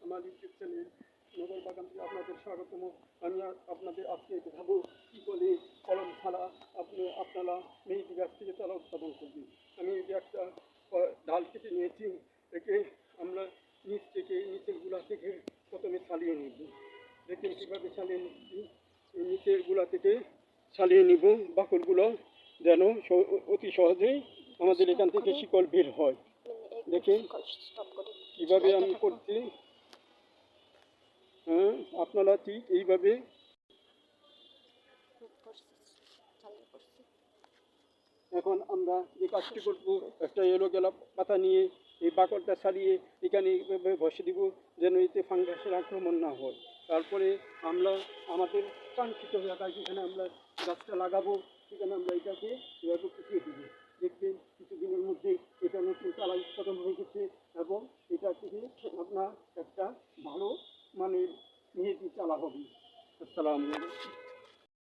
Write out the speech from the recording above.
আমার YouTube channel নগর বাগান থেকে আপনাদের স্বাগতম। আমি আপনাদের আজকে দেখাবো কী করে কলম ছাড়া আপনারা মেহেদি গাছ থেকে চারা উৎপাদন করবেন। আমি এই যে একটা ডাল কেটে নিয়েছি, একে আমরা নিচের গুঁড়া থেকে প্রথমে ছালিয়ে নিব। দেখেন কীভাবে ছালিয়ে নিচ্ছি। এই নিচের গুঁড়া থেকে ছালিয়ে নিব বাকলগুলো, যেন অতি সহজেই আমাদের এখান থেকে শিকড় বের হয়। দেখেন কীভাবে আমি করছি। হ্যাঁ, আপনারা ঠিক এইভাবে এখন আমরা যে কাজটি করবো, একটা এলোভেরা পাতা নিয়ে এই বাকলটা ছাড়িয়ে এখানে এইভাবে বসে দিব, যেন এতে ফাঙ্গাসের আক্রমণ না হয়। তারপরে আমরা আমাদের কাঙ্ক্ষিত এলাকায় যেখানে আমরা গাছটা লাগাবো, সেখানে আমরা এটাকে এভাবে ফুটিয়ে দিব। দেখবেন কিছুদিনের মধ্যে এটা নতুন চারা উৎপাদন হয়ে গেছে এবং এটা থেকে আপনার একটা ভালো মানের মেহেদি চারা হবে। আসসালামু আলাইকুম।